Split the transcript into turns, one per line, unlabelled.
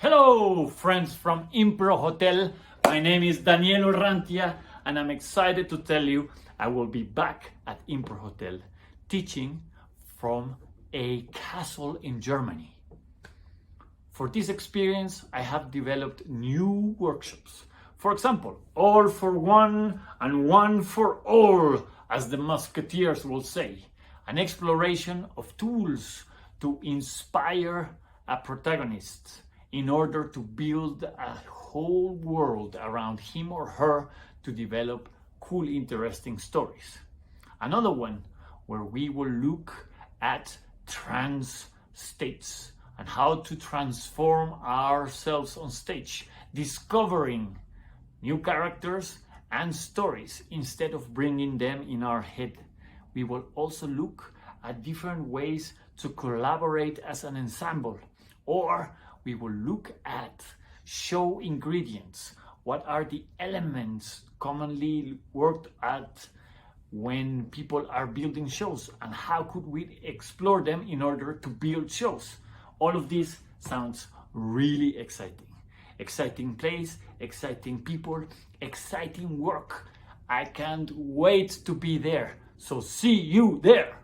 Hello, friends from Impro-Hotel. My name is Daniel Orrantia, and I'm excited to tell you I will be back at Impro-Hotel teaching from a castle in Germany. For this experience, I have developed new workshops. For example, all for one and one for all, as the Musketeers will say. An exploration of tools to inspire a protagonist in order to build a whole world around him or her to develop cool, interesting stories. Another one where we will look at trance states and how to transform ourselves on stage, discovering new characters and stories instead of bringing them in our head. We will also look at different ways to collaborate as an ensemble, or we will look at show ingredients. What are the elements commonly worked at when people are building shows, and how could we explore them in order to build shows? All of this sounds really exciting. Exciting place, exciting people, exciting work. I can't wait to be there. So see you there.